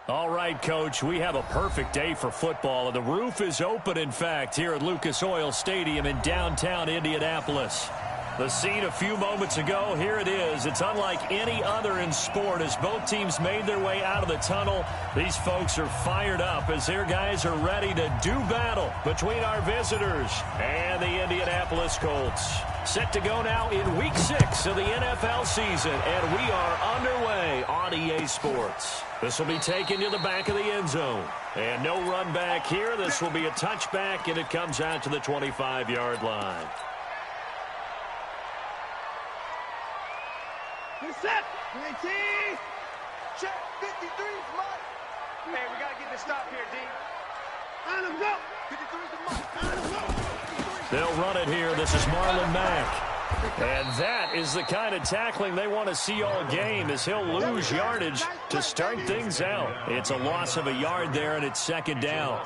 All right, Coach, we have a perfect day for football, and the roof is open, in fact, here at Lucas Oil Stadium in downtown Indianapolis. The scene a few moments ago, here it is. It's unlike any other in sport as both teams made their way out of the tunnel. These folks are fired up as their guys are ready to do battle between our visitors and the Indianapolis Colts. Set to go now in Week 6 of the NFL season, and we are underway on EA Sports. This will be taken to the back of the end zone. And no run back here. This will be a touchback, and it comes out to the 25-yard line. Good set. 19. Check. 53 is Mike. Hey, we got to get this stop here, D. On him, go. 53 is the Mike. On him, go. They'll run it here. This is Marlon Mack. And that is the kind of tackling they want to see all game, as he'll lose yardage to start things out. It's a loss of a yard there, and it's second down.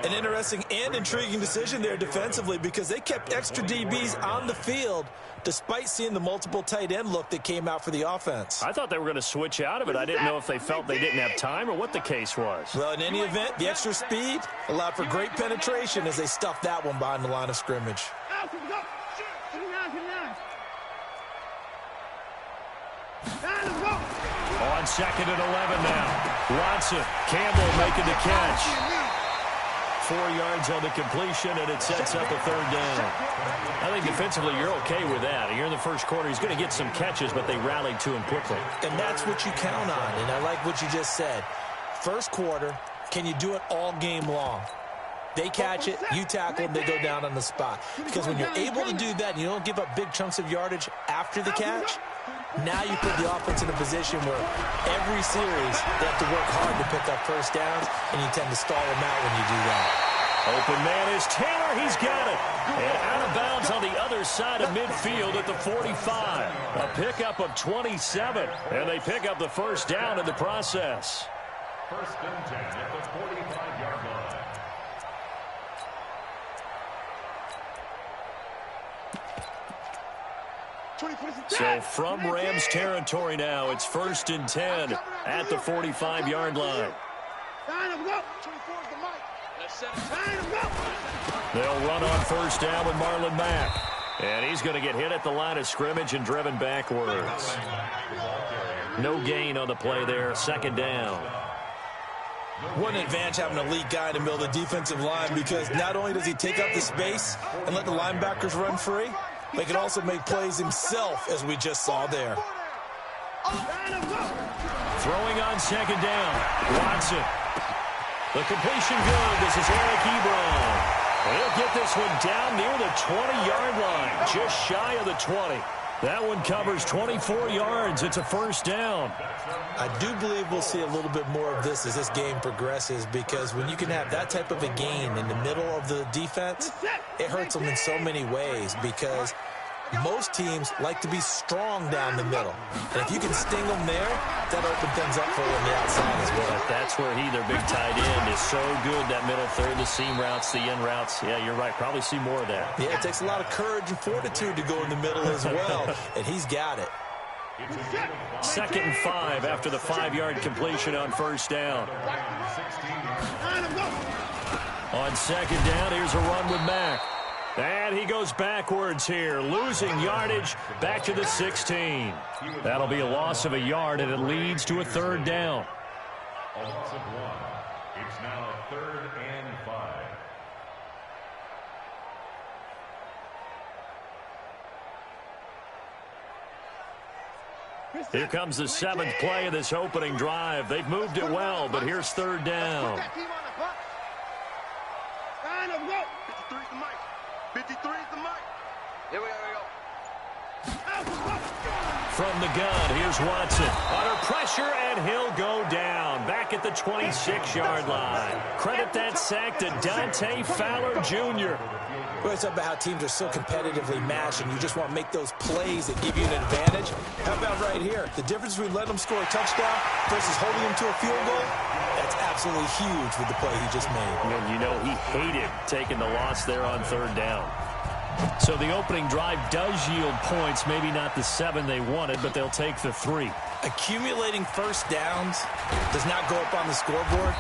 An interesting and intriguing decision there defensively, because they kept extra DBs on the field despite seeing the multiple tight end look that came out for the offense. I thought they were going to switch out of it. I didn't know if they felt they didn't have time or what the case was. Well, in any event, the extra speed allowed for great penetration as they stuffed that one behind the line of scrimmage. On second and 11 now. Watson, Campbell making the catch. 4 yards on the completion, and it sets up a third down. I think defensively you're okay with that. Here in the first quarter, he's going to get some catches, but they rallied to him quickly. And that's what you count on, and I like what you just said. First quarter, can you do it all game long? They catch it, you tackle them, they go down on the spot. Because when you're able to do that and you don't give up big chunks of yardage after the catch, now you put the offense in a position where every series they have to work hard to pick up first downs, and you tend to stall them out when you do that. Open man is Taylor. He's got it. And out of bounds on the other side of midfield at the 45. A pickup of 27. And they pick up the first down in the process. First and 10 at the 45-yard line. So from Rams territory now, it's first and 10 at the 45-yard line. They'll run on first down with Marlon Mack. And he's going to get hit at the line of scrimmage and driven backwards. No gain on the play there, second down. What an advantage having an elite guy in the middle of the defensive line, because not only does he take up the space and let the linebackers run free, but he can also make plays himself, as we just saw there. Throwing on second down, Watson. The completion good. This is Eric Ebron. He'll get this one down near the 20-yard line, just shy of the 20. That one covers 24 yards. It's a first down. I do believe we'll see a little bit more of this as this game progresses, because when you can have that type of a gain in the middle of the defense, it hurts them in so many ways, because most teams like to be strong down the middle. And if you can sting them there, that opens things up for you on the outside as well. That's where their big tight end, is so good, that middle third, the seam routes, the in routes. Yeah, you're right. Probably see more of that. Yeah, it takes a lot of courage and fortitude to go in the middle as well, and he's got it. Second and 5 after the 5-yard completion on first down. On second down, here's a run with Mack. And he goes backwards here, losing yardage back to the 16. That'll be a loss of a yard, and it leads to a third down. A loss of 1. It's now 3rd and 5. Here comes the 7th play of this opening drive. They've moved it well, but here's third down. 53 is the mic. Here we go. From the gun, here's Watson. Under pressure, and he'll go down. Back at the 26-yard line. Credit that sack to Dante Fowler Jr. Well, it's about how teams are so competitively matched, and you just want to make those plays that give you an advantage. How about right here? The difference between letting them score a touchdown versus holding them to a field goal, that's absolutely huge with the play he just made. And you know he hated taking the loss there on third down. So the opening drive does yield points, maybe not the 7 they wanted, but they'll take the 3. Accumulating first downs does not go up on the scoreboard,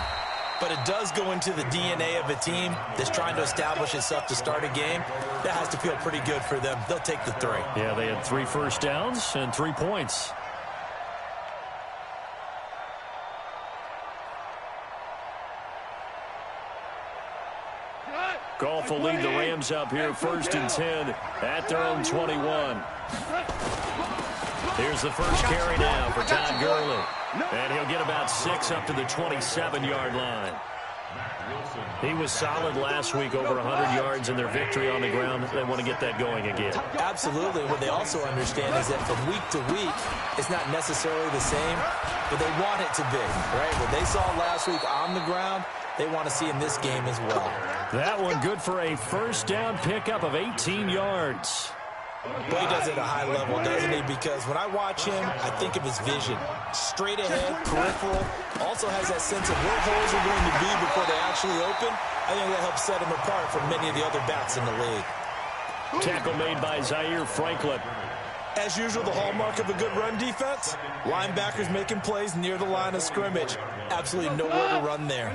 but it does go into the DNA of a team that's trying to establish itself to start a game. That has to feel pretty good for them. They'll take the 3. Yeah, they had 3 first downs and 3 points. Goff will lead the Rams up here, 1st and 10 at their own 21. Here's the first carry now for Todd Gurley. And he'll get about 6 up to the 27-yard line. He was solid last week, over 100 yards in their victory on the ground. They want to get that going again. Absolutely. What they also understand is that from week to week, it's not necessarily the same, but they want it to be, right? What they saw last week on the ground, they want to see in this game as well. That one good for a first down pickup of 18 yards. But he does it at a high level, doesn't he? Because when I watch him, I think of his vision. Straight ahead, peripheral. Also has that sense of where holes are going to be before they actually open. I think that helps set him apart from many of the other backs in the league. Tackle made by Zaire Franklin. As usual, the hallmark of a good run defense, linebackers making plays near the line of scrimmage. Absolutely nowhere to run there.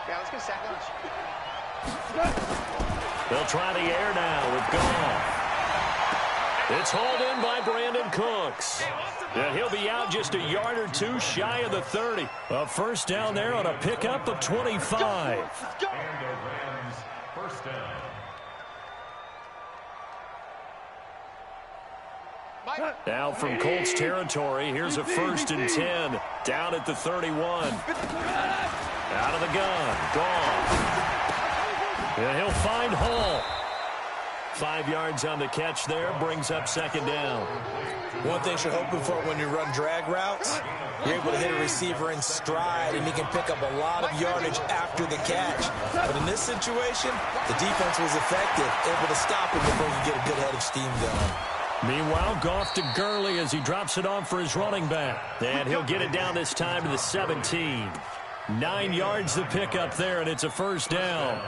Yeah, let's get sack lunch. They'll try the air now with Goff. It's hauled in by Brandon Cooks. And he'll be out just a yard or 2 shy of the 30. A first down there on a pickup of 25. First down. Now from Colts territory, here's a 1st and 10 down at the 31. Out of the gun, Goff. And he'll find Hall. 5 yards on the catch there, brings up 2nd down. One thing you're hoping for when you run drag routes, you're able to hit a receiver in stride, and he can pick up a lot of yardage after the catch. But in this situation, the defense was effective, able to stop him before you get a good head of steam going. Meanwhile, Goff to Gurley as he drops it off for his running back. And he'll get it down this time to the 17. 9 yards to pick up there, and it's a first down.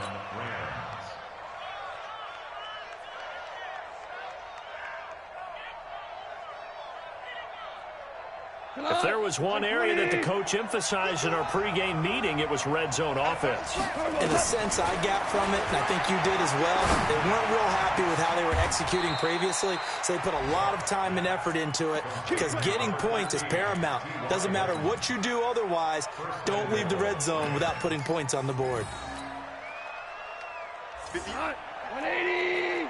If there was one area that the coach emphasized in our pregame meeting, it was red zone offense. In a sense, I got from it, and I think you did as well. They weren't real happy with how they were executing previously, so they put a lot of time and effort into it because getting points is paramount. Doesn't matter what you do otherwise, don't leave the red zone without putting points on the board. 180.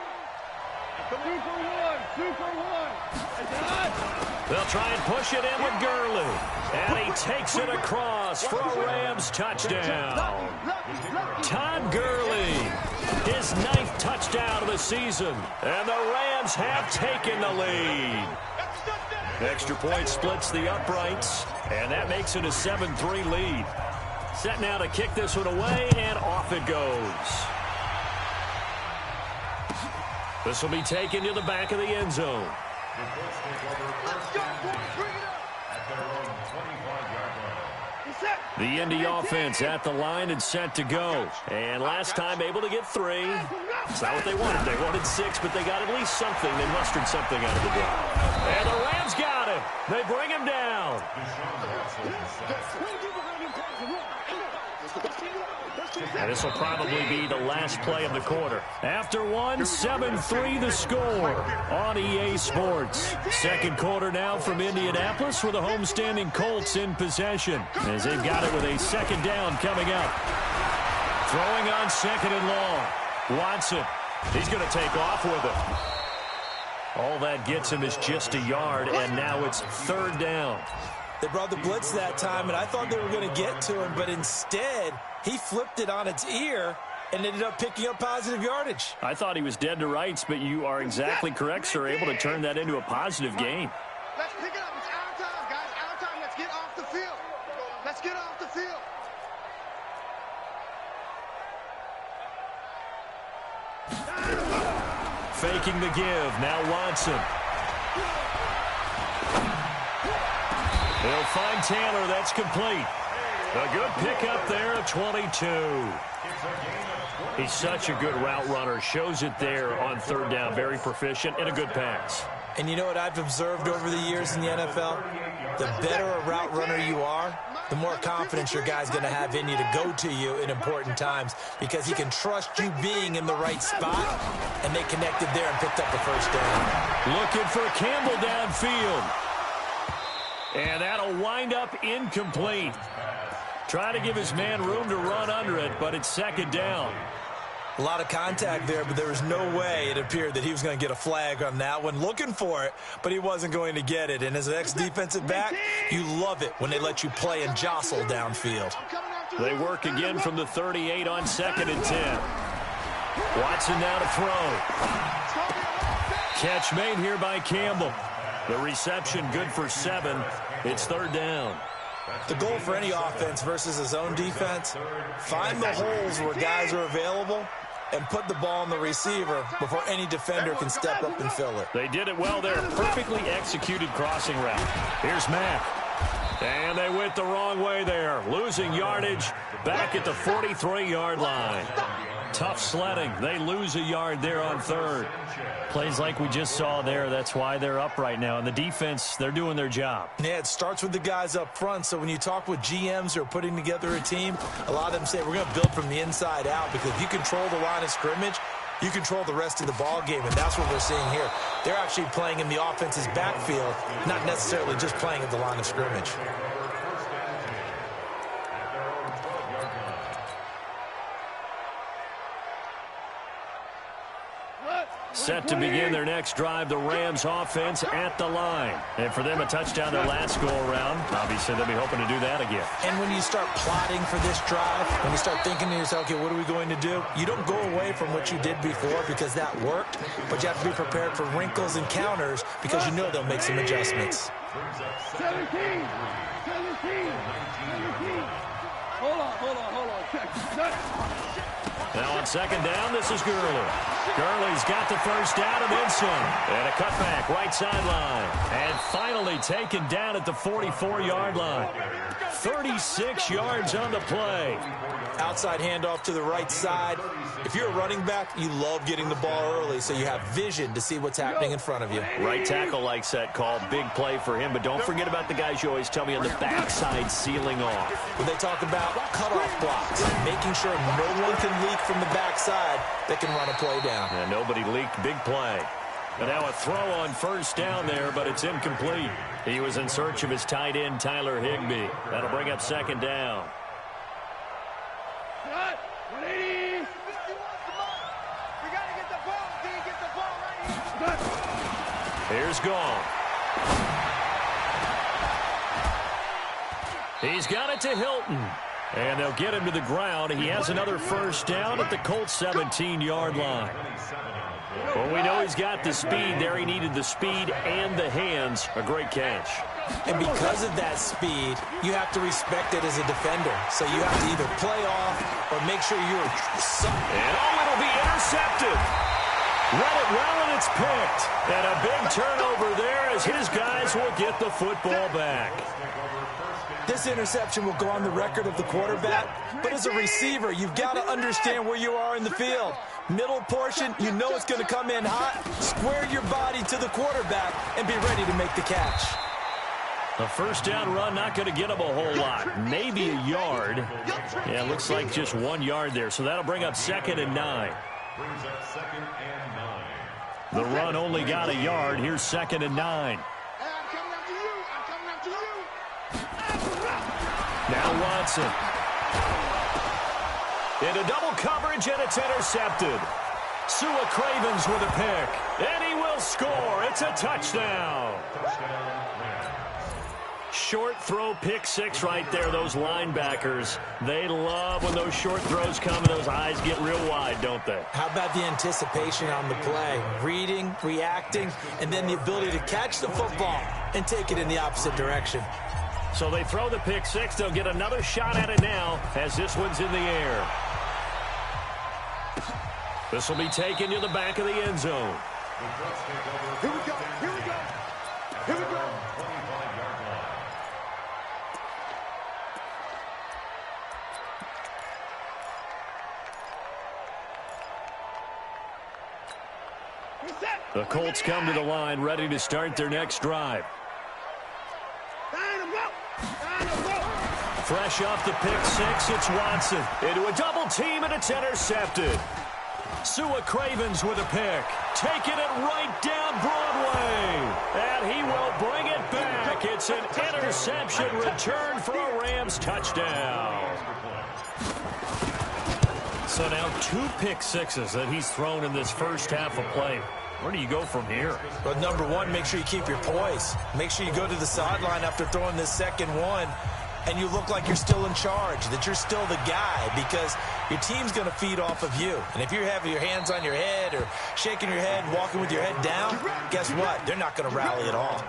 2 for 1. 2 for 1. They'll try and push it in with Gurley. And he takes it across for a Rams touchdown. Todd Gurley, his 9th touchdown of the season. And the Rams have taken the lead. Extra point splits the uprights. And that makes it a 7-3 lead. Set now to kick this one away, and off it goes. This will be taken to the back of the end zone. The Indy offense at the line and set to go. And last time able to get 3. It's not what they wanted. They wanted 6, but they got at least something. They mustered something out of the drive. And the Rams got him. They bring him down. And this will probably be the last play of the quarter. After one, 7-3 the score on EA Sports. Second quarter now from Indianapolis with the homestanding Colts in possession as they've got it with a 2nd down coming up. Throwing on 2nd and long. Watson, he's going to take off with it. All that gets him is just a yard, and now it's 3rd down. They brought the blitz that time, and I thought they were going to get to him, but instead he flipped it on its ear and ended up picking up positive yardage. I thought he was dead to rights, but you are exactly correct, sir. Able to turn that into a positive gain. Let's pick it up. It's our time, guys. Our time. Let's get off the field. Let's get off the field. Faking the give. Now Watson. They'll find Taylor. That's complete. A good pickup there of 22. It's a gain of He's such a good route runner. Shows it there on third down. Very proficient and a good pass. And you know what I've observed over the years in the NFL? The better a route runner you are, the more confidence your guy's going to have in you to go to you in important times because he can trust you being in the right spot, and they connected there and picked up the first down. Looking for Campbell downfield. And that'll wind up incomplete. Trying to give his man room to run under it, but it's second down. A lot of contact there, but there was no way it appeared that he was going to get a flag on that one. Looking for it, but he wasn't going to get it. And as an ex-defensive back, you love it when they let you play and jostle downfield. They work again from the 38 on 2nd and 10. Watson now to throw. Catch made here by Campbell. The reception good for 7. It's third down. The goal for any offense versus his own defense, find the holes where guys are available and put the ball on the receiver before any defender can step up and fill it. They did it well there. Perfectly executed crossing route. Here's Mack. And they went the wrong way there. Losing yardage back at the 43-yard line. Tough sledding. They lose a yard there on third. Plays like we just saw there. That's why they're up right now. And the defense, they're doing their job. Yeah, it starts with the guys up front. So when you talk with GMs who are putting together a team, a lot of them say we're going to build from the inside out, because if you control the line of scrimmage, you control the rest of the ball game, and that's what we're seeing here. They're actually playing in the offense's backfield, not necessarily just playing at the line of scrimmage. Set to begin their next drive, the Rams offense at the line. And for them, a touchdown their last go-around. Obviously, they'll be hoping to do that again. And when you start plotting for this drive, when you start thinking to yourself, okay, what are we going to do? You don't go away from what you did before because that worked, but you have to be prepared for wrinkles and counters because you know they'll make some adjustments. 17. Hold on. Now on second down, this is Gurley. Gurley's got the first down and then some. And a cutback right sideline. And finally taken down at the 44-yard line. 36 yards on the play. Outside handoff to the right side. If you're a running back, you love getting the ball early so you have vision to see what's happening in front of you. Right tackle likes that call. Big play for him. But don't forget about the guys you always tell me on the backside sealing off. When they talk about cutoff blocks, making sure no one can leak from the backside that can run a play down. And nobody leaked. Big play. And now a throw on first down there, but it's incomplete. He was in search of his tight end, Tyler Higbee. That'll bring up second down. 180. We got to get the ball. Can you get the ball right here? Here's Gall. He's got it to Hilton. And they'll get him to the ground. He has another first down at the Colts 17-yard line. Well, we know he's got the speed there. He needed the speed and the hands. A great catch. And because of that speed, you have to respect it as a defender. So you have to either play off or make sure you're... And it'll be intercepted. Read it well, and it's picked. And a big turnover there as his guys will get the football back. This interception will go on the record of the quarterback, but as a receiver, you've got to understand where you are in the field. Middle portion, you know it's going to come in hot. Square your body to the quarterback and be ready to make the catch. A first down run, not going to get him a whole lot. Maybe a yard. Yeah, looks like just 1 yard there, so that'll bring up second and 9. The run only got a yard. Here's second and 9. Now Watson. Into double coverage, and it's intercepted. Sua Cravens with a pick. And he will score. It's a touchdown. Short throw, pick six right there. Those linebackers, they love when those short throws come and those eyes get real wide, don't they? How about the anticipation on the play? Reading, reacting, and then the ability to catch the football and take it in the opposite direction. So they throw the pick six. They'll get another shot at it now as this one's in the air. This will be taken to the back of the end zone. Here we go. The Colts come to the line, ready to start their next drive. Fresh off the pick six, it's Watson. Into a double team, and it's intercepted. Sua Cravens with a pick. Taking it right down Broadway. And he will bring it back. It's an interception return for a Rams touchdown. So now 2 pick sixes that he's thrown in this first half of play. Where do you go from here? Well, number one, make sure you keep your poise. Make sure you go to the sideline after throwing this second one, and you look like you're still in charge, that you're still the guy, because your team's going to feed off of you. And if you're having your hands on your head or shaking your head, walking with your head down, guess what? They're not going to rally at all.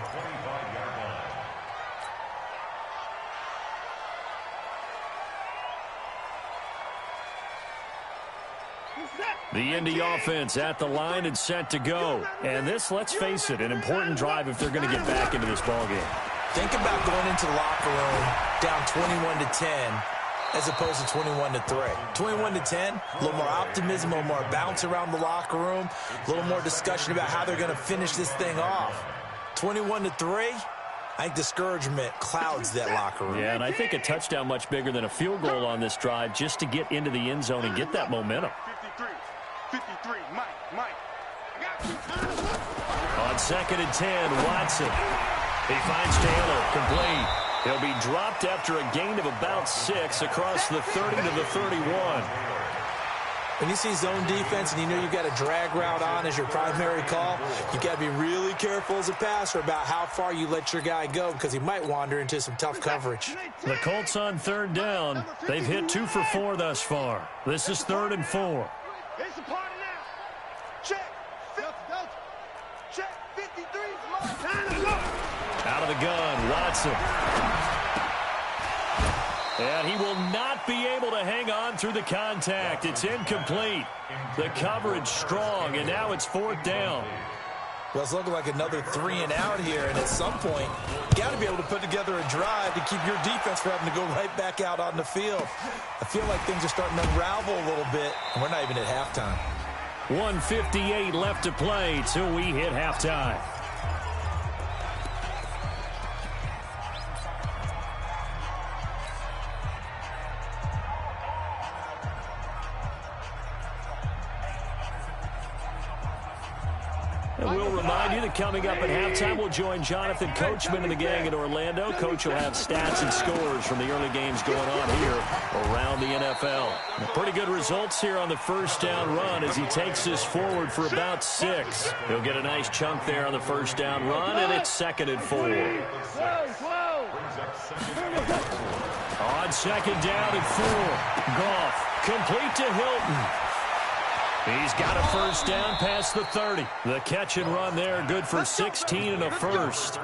The Indy offense at the line and set to go. And this, let's face it, an important drive if they're going to get back into this ballgame. Think about going into the locker room down 21-10 as opposed to 21-3. 21-10, a little more optimism, a little more bounce around the locker room, a little more discussion about how they're going to finish this thing off. 21-3, I think discouragement clouds that locker room. Yeah, and I think a touchdown much bigger than a field goal on this drive just to get into the end zone and get that momentum. 53, Mike. On 2nd and 10, Watson. He finds Taylor, complete. He'll be dropped after a gain of about 6 across the 30 to the 31. When you see zone defense and you know you've got a drag route on as your primary call, you've got to be really careful as a passer about how far you let your guy go, because he might wander into some tough coverage. The Colts on 3rd down. They've hit 2 for 4 thus far. This is 3rd and 4. It's a party now. Check 53. Out of the gun, Watson. And he will not be able to hang on through the contact. It's incomplete. The coverage strong, and now it's 4th down. Well, it's looking like another 3 and out here, and at some point, you got to be able to put together a drive to keep your defense from having to go right back out on the field. I feel like things are starting to unravel a little bit, and we're not even at halftime. 1:58 left to play till we hit halftime. And we'll remind you that coming up at halftime, we'll join Jonathan Coachman and the gang in Orlando. Coach will have stats and scores from the early games going on here around the NFL. Pretty good results here on the first down run as he takes this forward for about 6. He'll get a nice chunk there on the first down run, and it's 2nd and 4. On 2nd down and 4, Goff complete to Hilton. He's got a first down past the 30. The catch and run there, good for 16 and a first.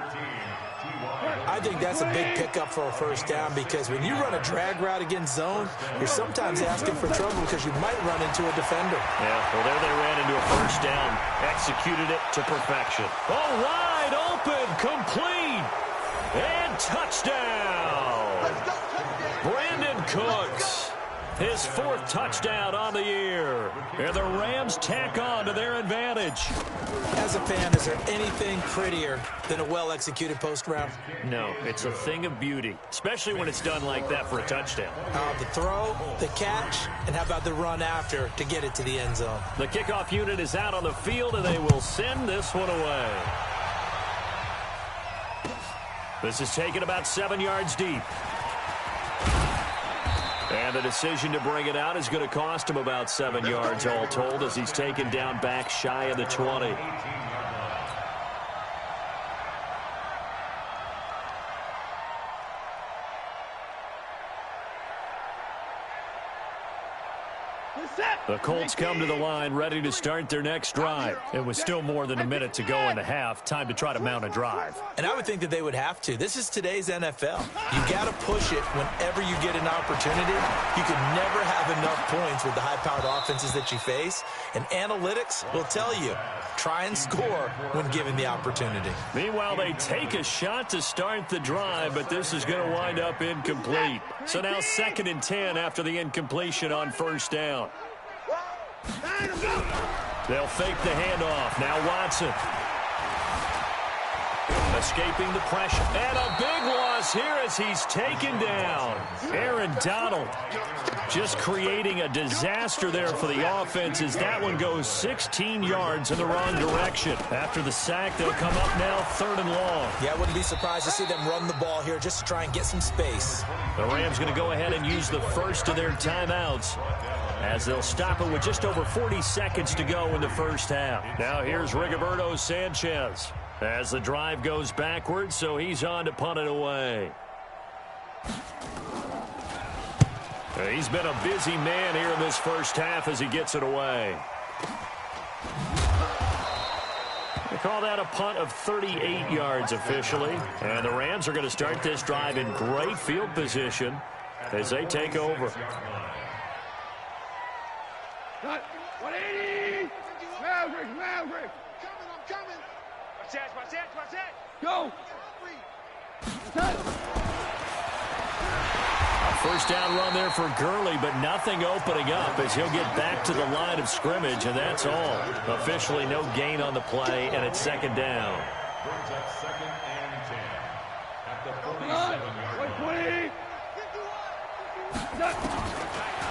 I think that's a big pickup for a first down, because when you run a drag route against zone, you're sometimes asking for trouble because you might run into a defender. Yeah, well, there they ran into a first down. Executed it to perfection. Oh, wide open, complete, and touchdown. Brandon Cooks. His 4th touchdown on the year. And the Rams tack on to their advantage. As a fan, is there anything prettier than a well-executed post route? No, it's a thing of beauty, especially when it's done like that for a touchdown. The throw, the catch, and how about the run after to get it to the end zone? The kickoff unit is out on the field, and they will send this one away. This is taken about 7 yards deep. And the decision to bring it out is going to cost him about 7 yards all told, as he's taken down back shy of the 20. The Colts come to the line ready to start their next drive. It was still more than a minute to go in the half. Time to try to mount a drive. And I would think that they would have to. This is today's NFL. You got to push it whenever you get an opportunity. You can never have enough points with the high-powered offenses that you face. And analytics will tell you, try and score when given the opportunity. Meanwhile, they take a shot to start the drive, but this is going to wind up incomplete. So now 2nd and 10 after the incompletion on first down. They'll fake the handoff. Now Watson. Escaping the pressure. And a big loss here as he's taken down. Aaron Donald just creating a disaster there for the offense as that one goes 16 yards in the wrong direction. After the sack, they'll come up now 3rd and long. Yeah, I wouldn't be surprised to see them run the ball here just to try and get some space. The Rams going to go ahead and use the first of their timeouts as they'll stop it with just over 40 seconds to go in the first half. Now here's Rigoberto Sanchez as the drive goes backwards, so he's on to punt it away. He's been a busy man here in this first half as he gets it away. They call that a punt of 38 yards officially. And the Rams are going to start this drive in great field position as they take over. 180! Maverick! I'm coming! Watch that! Go! First down run there for Gurley, but nothing opening up as he'll get back to the line of scrimmage, and that's all. Officially no gain on the play, and it's 2nd down. Brings up 2nd and 10 at the 47-yard line.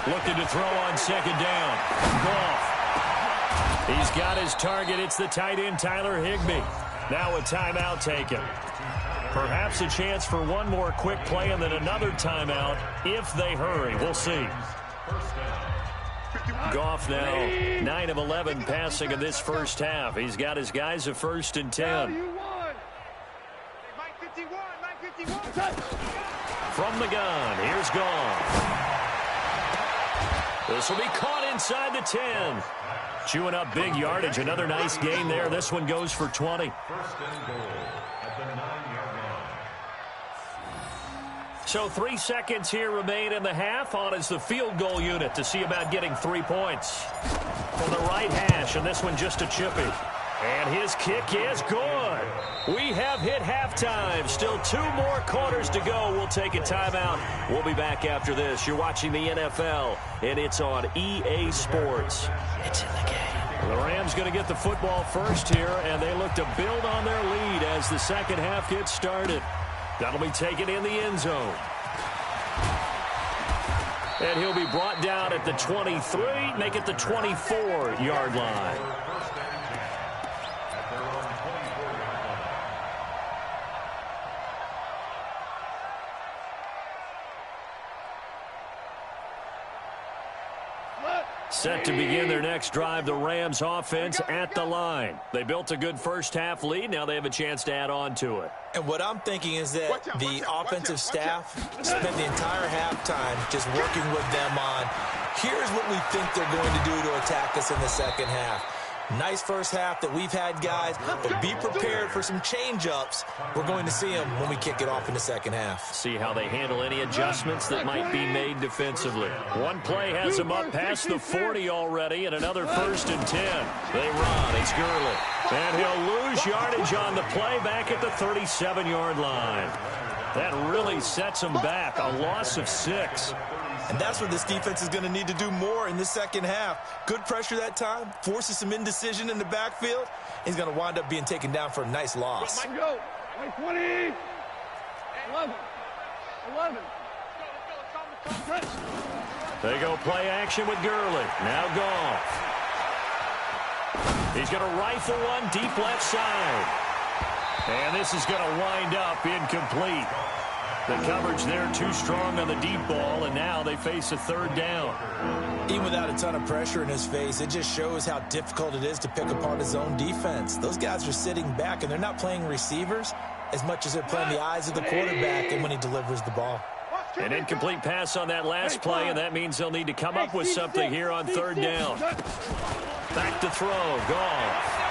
Looking to throw on 2nd down. Goff. He's got his target. It's the tight end, Tyler Higbee. Now a timeout taken. Perhaps a chance for one more quick play and then another timeout if they hurry. We'll see. Goff now 9 of 11 passing in this first half. He's got his guys a 1st and 10. From the gun, here's Goff. This will be caught inside the 10. Chewing up big yardage. Another nice gain there. This one goes for 20. 1st and goal at the 9-yard line. So 3 seconds here remain in the half. On is the field goal unit to see about getting 3 points. From the right hash, and this one just a chippy. And his kick is good. We have hit halftime. Still 2 more quarters to go. We'll take a timeout. We'll be back after this. You're watching the NFL, and it's on EA Sports. It's in the game. The Rams going to get the football first here, and they look to build on their lead as the second half gets started. That'll be taken in the end zone. And he'll be brought down at the 23, make it the 24-yard line. Set to begin their next drive, the Rams offense at the line. They built a good first half lead. Now they have a chance to add on to it. And what I'm thinking is that the offensive staff spent the entire halftime just working with them on, here's what we think they're going to do to attack us in the second half. Nice first half that we've had, guys, but be prepared for some change-ups. We're going to see them when we kick it off in the second half. See how they handle any adjustments that might be made defensively. One play has them up past the 40 already, and another 1st and 10. They run. It's Gurley. And he'll lose yardage on the play back at the 37-yard line. That really sets them back. A loss of 6. And that's what this defense is going to need to do more in the second half. Good pressure that time, forces some indecision in the backfield. He's going to wind up being taken down for a nice loss. Go. 20. 11. They go play action with Gurley. Now Goff. He's going to rifle one deep left side. And this is going to wind up incomplete. The coverage there too strong on the deep ball, and now they face a 3rd down. Even without a ton of pressure in his face, it just shows how difficult it is to pick apart his own defense. Those guys are sitting back, and they're not playing receivers as much as they're playing the eyes of the quarterback and when he delivers the ball. An incomplete pass on that last play, and that means they'll need to come up with something here on 3rd down. Back to throw. Goff.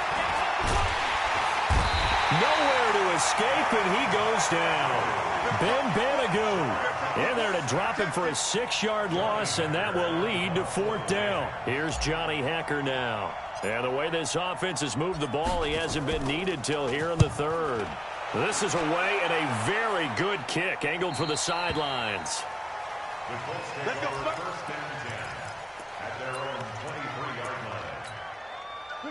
Nowhere to escape, and he goes down. Ben Banagoo in there to drop him for a 6-yard loss, and that will lead to 4th down. Here's Johnny Hacker now. And the way this offense has moved the ball, he hasn't been needed till here in the 3rd. This is away and a very good kick, angled for the sidelines. Let's go. 1st and 10 at their own 23-yard line.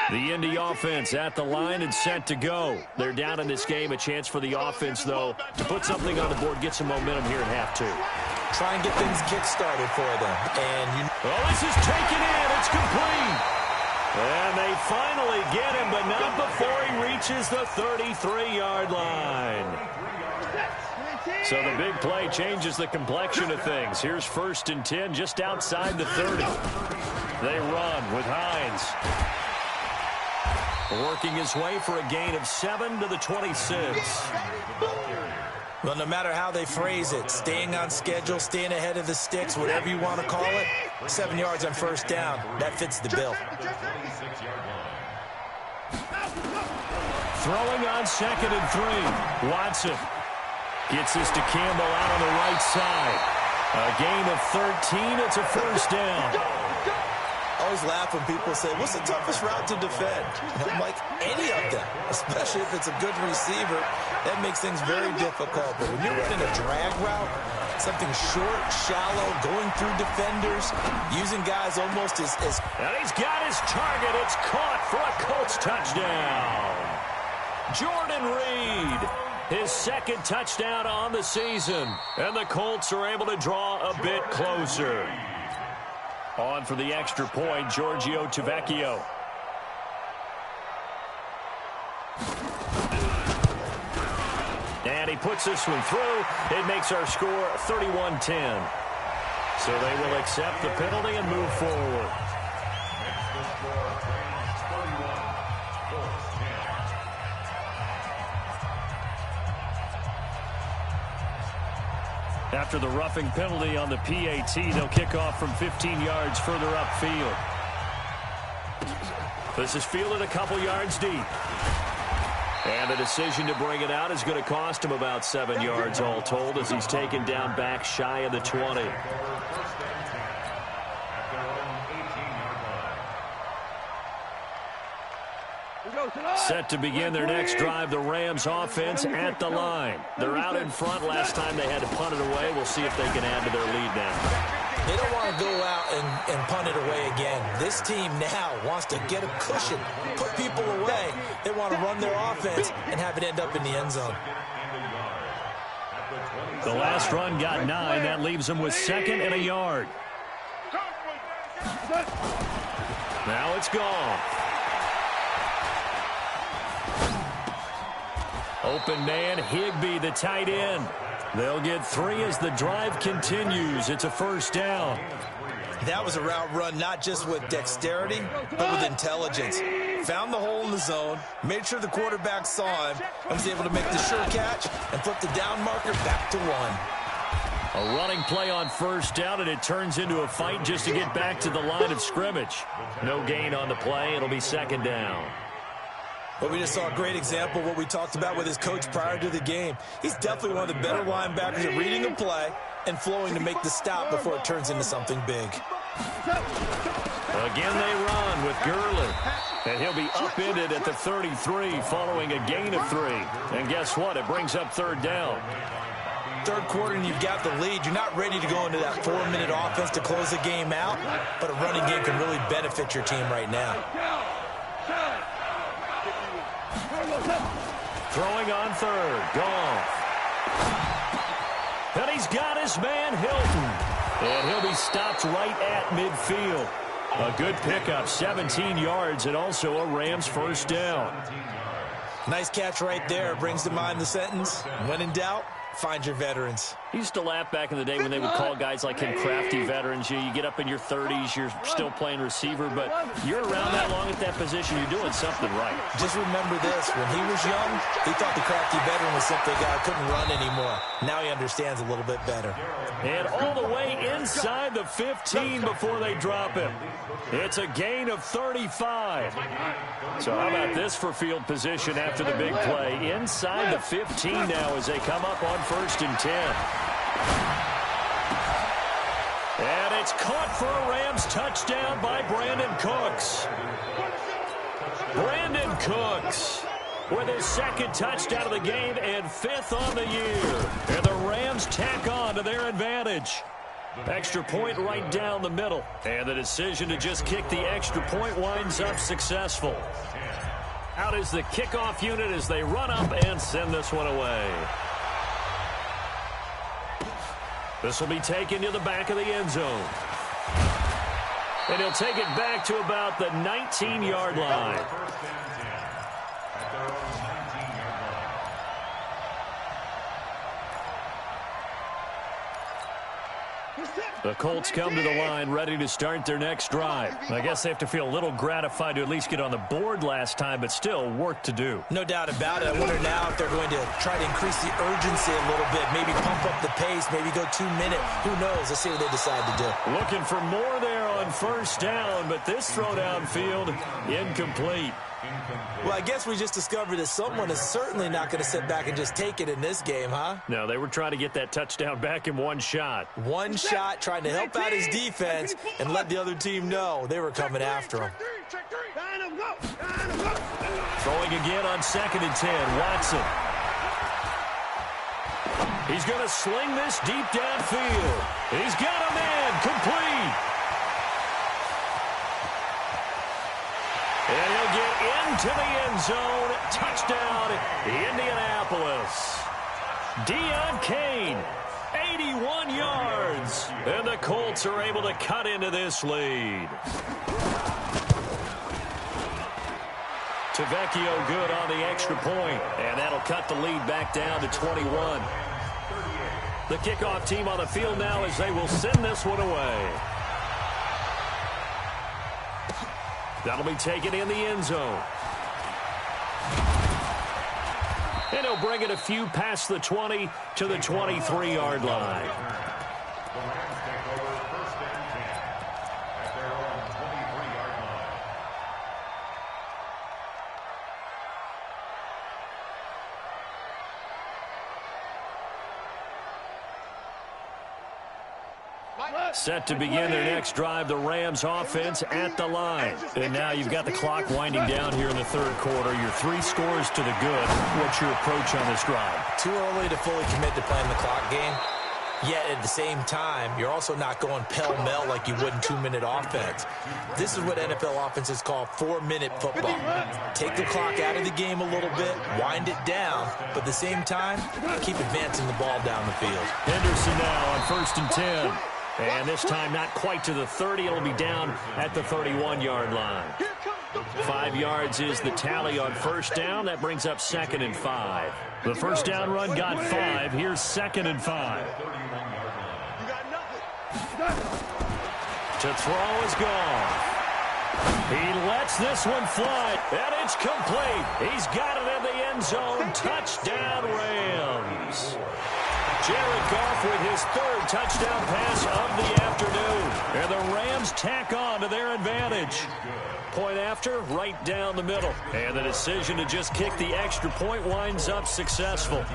The Indy offense at the line and set to go. They're down in this game. A chance for the offense, though, to put something on the board, get some momentum here at half two. Try and get things kick-started for them. And this is taken in. It's complete. And they finally get him, but not before he reaches the 33-yard line. So the big play changes the complexion of things. Here's 1st and 10 just outside the 30. They run with Hines. Working his way for a gain of 7 to the 26. Well, no matter how they phrase it, staying on schedule, staying ahead of the sticks, whatever you want to call it, 7 yards on 1st down, that fits the bill. Throwing on 2nd and 3. Watson gets this to Campbell out on the right side. A gain of 13. It's a 1st down. I always laugh when people say, what's the toughest route to defend? And I'm like, any of them, especially if it's a good receiver. That makes things very difficult. But when you're running a drag route, something short, shallow, going through defenders, using guys almost as... And he's got his target. It's caught for a Colts touchdown. Jordan Reed, his 2nd touchdown on the season. And the Colts are able to draw a bit closer. On for the extra point, Giorgio Tavecchio. And he puts this one through. It makes our score 31-10. So they will accept the penalty and move forward. After the roughing penalty on the PAT, they'll kick off from 15 yards further upfield. This is fielded a couple yards deep. And the decision to bring it out is going to cost him about 7 yards all told as he's taken down back shy of the 20. Set to begin their next drive, the Rams offense at the line. They're out in front. Last time they had to punt it away. We'll see if they can add to their lead now. They don't want to go out and punt it away again. This team now wants to get a cushion, put people away. They want to run their offense and have it end up in the end zone. The last run got 9. That leaves them with 2nd and a yard. Now it's gone. Open man, Higbee, the tight end. They'll get 3 as the drive continues. It's a 1st down. That was a route run not just with dexterity, but with intelligence. Found the hole in the zone, made sure the quarterback saw him, and was able to make the sure catch and flip the down marker back to 1. A running play on 1st down, and it turns into a fight just to get back to the line of scrimmage. No gain on the play. It'll be 2nd down. Well, we just saw a great example of what we talked about with his coach prior to the game. He's definitely one of the better linebackers at reading a play and flowing to make the stop before it turns into something big. Again, they run with Gurley. And he'll be upended at the 33 following a gain of 3. And guess what? It brings up 3rd down. 3rd quarter and you've got the lead. You're not ready to go into that 4-minute offense to close the game out, but a running game can really benefit your team right now. Throwing on 3rd. Goff. And he's got his man, Hilton. And he'll be stopped right at midfield. A good pickup, 17 yards, and also a Rams 1st down. Nice catch right there. Brings to mind the sentence, when in doubt, find your veterans. I used to laugh back in the day when they would call guys like him crafty veterans. You get up in your 30s, you're still playing receiver, but you're around that long at that position, you're doing something right. Just remember this, when he was young, he thought the crafty veteran was simply a guy who couldn't run anymore. Now he understands a little bit better. And all the way inside the 15 before they drop him. It's a gain of 35. So how about this for field position after the big play? Inside the 15 now as they come up on 1st and 10. And it's caught for a Rams touchdown by Brandon Cooks. Brandon Cooks with his 2nd touchdown of the game and 5th on the year. And the Rams tack on to their advantage. Extra point right down the middle. And the decision to just kick the extra point winds up successful. Out is the kickoff unit as they run up and send this one away. This will be taken to the back of the end zone. And he'll take it back to about the 19-yard line. The Colts come to the line ready to start their next drive. I guess they have to feel a little gratified to at least get on the board last time, but still work to do. No doubt about it. I wonder now if they're going to try to increase the urgency a little bit, maybe pump up the pace, maybe go 2 minute. Who knows? Let's see what they decide to do. Looking for more there on first down, but this throw downfield incomplete. Well, I guess we just discovered that someone is certainly not going to sit back and just take it in this game, huh? No, they were trying to get that touchdown back in one shot. One shot, trying to help out his defense and let the other team know they were coming after him. Throwing again on 2nd and 10, Watson. He's going to sling this deep downfield. He's got a man, complete. And he'll get into the end zone. Touchdown, Indianapolis. Deion Kane, 81 yards. And the Colts are able to cut into this lead. Tavecchio good on the extra point. And that'll cut the lead back down to 21. The kickoff team on the field now as they will send this one away. That'll be taken in the end zone. And he'll bring it a few past the 20 to the 23-yard line. The Rams take over 1st and 10 at their own 23-yard line. Set to begin their next drive, the Rams offense at the line. And now you've got the clock winding down here in the 3rd quarter. Your 3 scores to the good. What's your approach on this drive? Too early to fully commit to playing the clock game. Yet at the same time, you're also not going pell-mell like you would in 2-minute offense. This is what NFL offenses call 4-minute football. Take the clock out of the game a little bit, wind it down, but at the same time, keep advancing the ball down the field. Henderson now on 1st and 10. And this time not quite to the 30. It'll be down at the 31-yard line. 5 yards is the tally on first down. That brings up 2nd and 5. The first down run got 5. Here's 2nd and 5. To throw is gone. He lets this one fly, and it's complete. He's got it in the end zone. Touchdown, Rams. Jared Goff with his 3rd touchdown pass of the afternoon. And the Rams tack on to their advantage. Point after, right down the middle. And the decision to just kick the extra point winds up successful.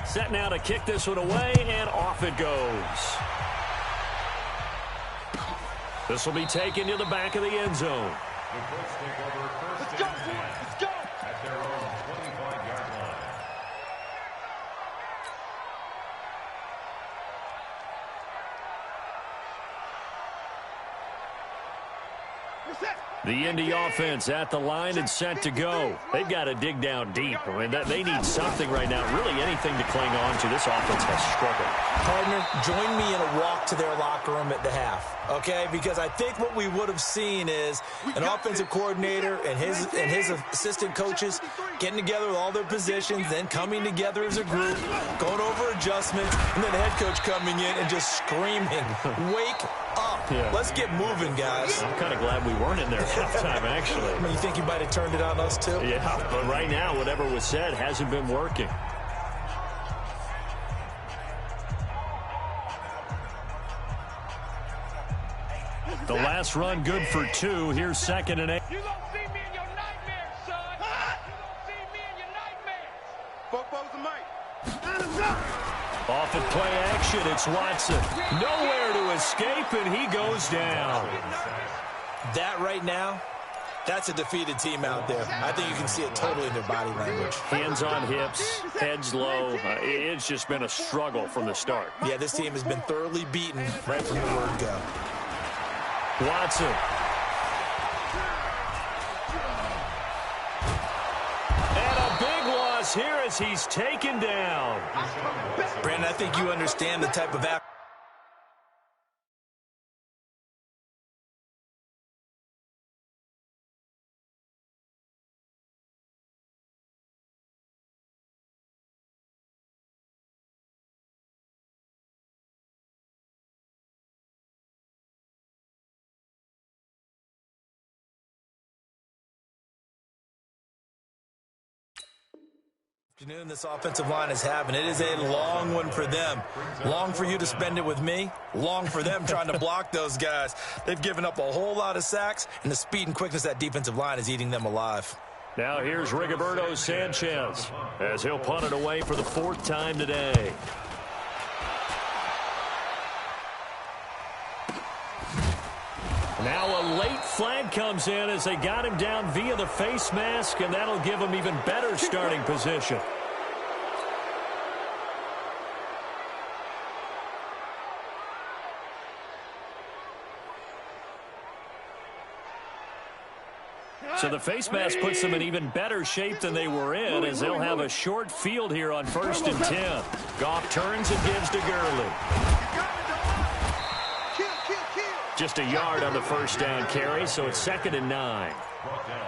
Set now to kick this one away, and off it goes. This will be taken to the back of the end zone. The Colts take over 1st and 10 at their own 25-yard line. The Indy offense at the line and set to go. They've got to dig down deep. I mean, they need something right now, really anything to cling on to. This offense has struggled. Partner, join me in a walk to their locker room at the half, okay? Because I think what we would have seen is an offensive coordinator and his assistant coaches getting together with all their positions, then coming together as a group, going over adjustments, and then the head coach coming in and just screaming, wake up. Yeah. Let's get moving, guys. I'm kind of glad we weren't in there at halftime, actually. I mean, you think you might have turned it on us, too? Yeah, but right now, whatever was said hasn't been working. The last run good for 2. Here's 2nd and 8. You gonna see me in your nightmares, son. You gonna see me in your nightmares. Football's the mic. Off at play action, it's Watson. Nowhere to escape, and he goes down. That right now That's a defeated team out there. I think you can see it totally in their body language. Hands on hips, heads low. It's just been a struggle from the start. Yeah, this team has been thoroughly beaten right from the word go. Watson. And a big loss here as he's taken down. Brandon, I think you understand the type of afternoon this offensive line is having. It is a long one for them. Long for you to spend it with me. Long for them trying to block those guys. They've given up a whole lot of sacks, and the speed and quickness of that defensive line is eating them alive. Now here's Rigoberto Sanchez as he'll punt it away for the 4th time today. Now a late flag comes in as they got him down via the face mask, and that'll give him even better starting position. So the face mask puts them in even better shape than they were in, as they'll have a short field here on 1st and 10. Goff turns and gives to Gurley. Just a yard on the first down carry, so it's 2nd and 9.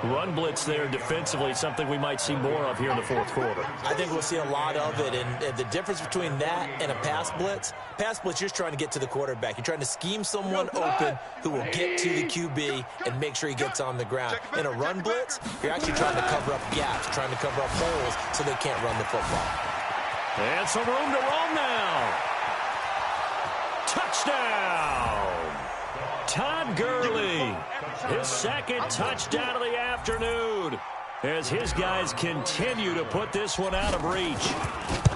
Run blitz there defensively, something we might see more of here in the 4th quarter. I think we'll see a lot of it, and the difference between that and a pass blitz, you're just trying to get to the quarterback. You're trying to scheme someone open who will get to the QB and make sure he gets on the ground. In a run blitz, you're actually trying to cover up gaps, trying to cover up holes so they can't run the football. And some room to roam now. Touchdown! Todd Gurley, his 2nd touchdown of the afternoon, as his guys continue to put this one out of reach.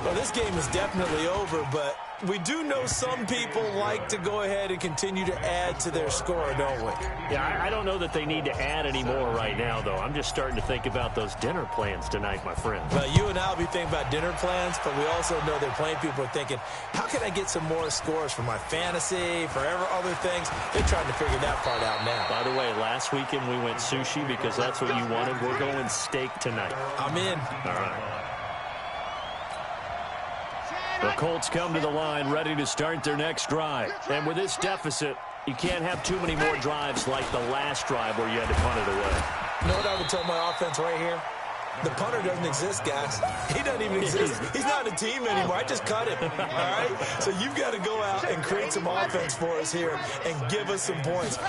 Well, this game is definitely over, but we do know some people like to go ahead and continue to add to their score, don't we? Yeah, I don't know that they need to add any more right now, though. I'm just starting to think about those dinner plans tonight, my friend. Well, you and I will be thinking about dinner plans, but we also know that plenty of people are thinking, how can I get some more scores for my fantasy, for other things? They're trying to figure that part out now. By the way, last weekend we went sushi because that's what you wanted. We're going steak tonight. I'm in. All right. The Colts come to the line ready to start their next drive. And with this deficit, you can't have too many more drives like the last drive where you had to punt it away. You know what I would tell my offense right here? The punter doesn't exist, guys. He doesn't even exist. He's not a team anymore. I just cut him, all right? So you've got to go out and create some offense for us here and give us some points.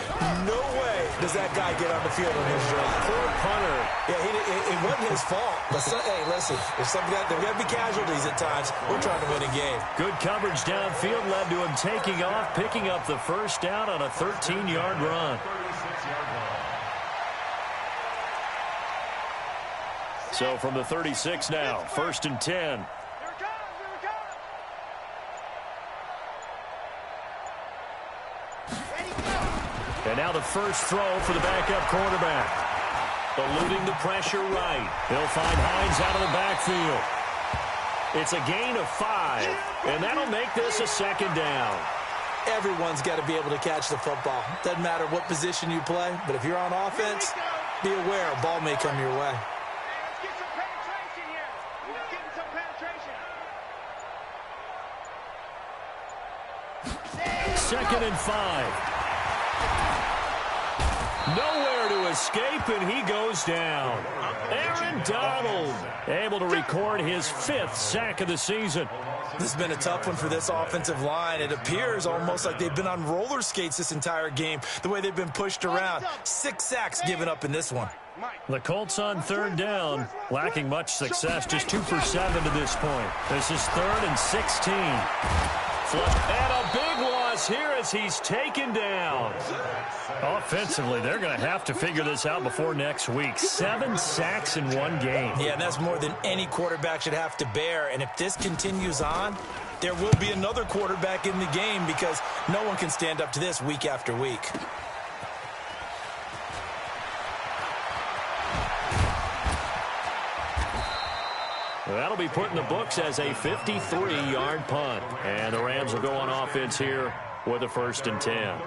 No way does that guy get on the field on his drive. Poor punter. Yeah, it wasn't his fault. But, hey, listen, there's got to be casualties at times. We're trying to win a game. Good coverage downfield led to him taking off, picking up the first down on a 13-yard run. So from the 36 now, 1st and 10. And now the first throw for the backup quarterback. Eluding the pressure right. He'll find Hines out of the backfield. It's a gain of 5, and that'll make this a 2nd down. Everyone's got to be able to catch the football. Doesn't matter what position you play, but if you're on offense, be aware a ball may come your way. 2nd and 5. Nowhere to escape, and he goes down. Aaron Donald able to record his 5th sack of the season. This has been a tough one for this offensive line. It appears almost like they've been on roller skates this entire game, the way they've been pushed around. 6 sacks given up in this one. The Colts on 3rd down, lacking much success, just 2 for 7 to this point. This is 3rd and 16. And a big loss here as he's taken down. Offensively, they're going to have to figure this out before next week. 7 sacks in one game. Yeah, and that's more than any quarterback should have to bear. And if this continues on, there will be another quarterback in the game because no one can stand up to this week after week. That'll be put in the books as a 53-yard punt. And the Rams will go on offense here with a 1st and 10.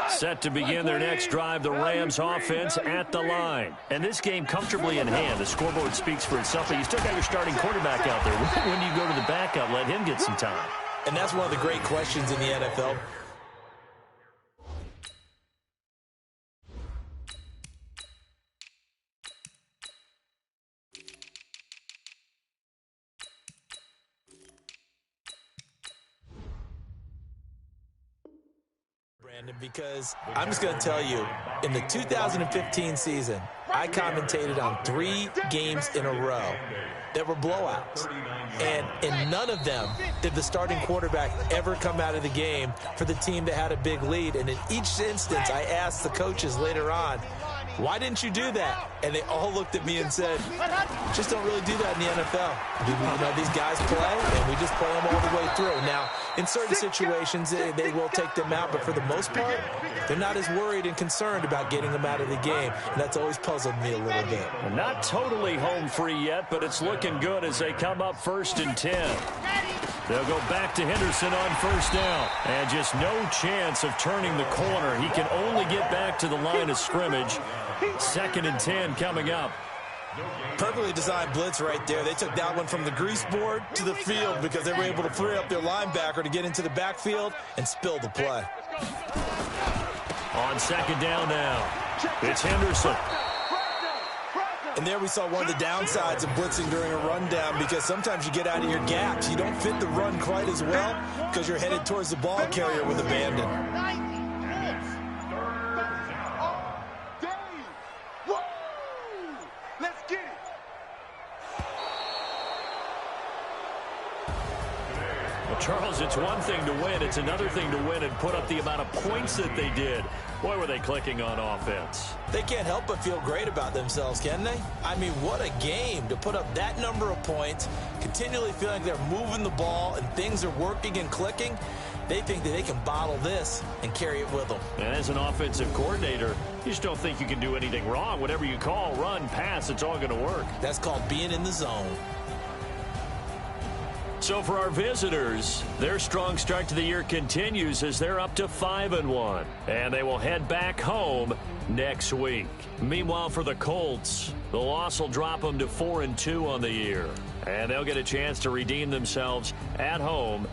Set to begin their next drive, the Rams offense at the line. And this game comfortably in hand. The scoreboard speaks for itself, but you still got your starting quarterback out there. When do you go to the backup, let him get some time? And that's one of the great questions in the NFL. Because I'm just going to tell you, in the 2015 season, I commentated on 3 games in a row that were blowouts. And in none of them did the starting quarterback ever come out of the game for the team that had a big lead. And in each instance, I asked the coaches later on, why didn't you do that? And they all looked at me and said, just don't really do that in the NFL. You know, these guys play, and we just play them all the way through. Now, in certain situations, they will take them out, but for the most part, they're not as worried and concerned about getting them out of the game, and that's always puzzled me a little bit. Not totally home free yet, but it's looking good as they come up 1st and 10. They'll go back to Henderson on 1st down, and just no chance of turning the corner. He can only get back to the line of scrimmage. 2nd and 10 coming up. Perfectly designed blitz right there. They took that one from the grease board to the field because they were able to free up their linebacker to get into the backfield and spill the play. On 2nd down now, it's Henderson. And there we saw one of the downsides of blitzing during a rundown, because sometimes you get out of your gaps. You don't fit the run quite as well because you're headed towards the ball carrier with abandon. Charles, it's one thing to win. It's another thing to win and put up the amount of points that they did. Boy, were they clicking on offense. They can't help but feel great about themselves, can they? I mean, what a game to put up that number of points, continually feeling they're moving the ball and things are working and clicking. They think that they can bottle this and carry it with them. And as an offensive coordinator, you just don't think you can do anything wrong. Whatever you call, run, pass, it's all going to work. That's called being in the zone. So for our visitors, their strong start to the year continues as they're up to 5-1. And they will head back home next week. Meanwhile, for the Colts, the loss will drop them to 4-2 on the year. And they'll get a chance to redeem themselves at home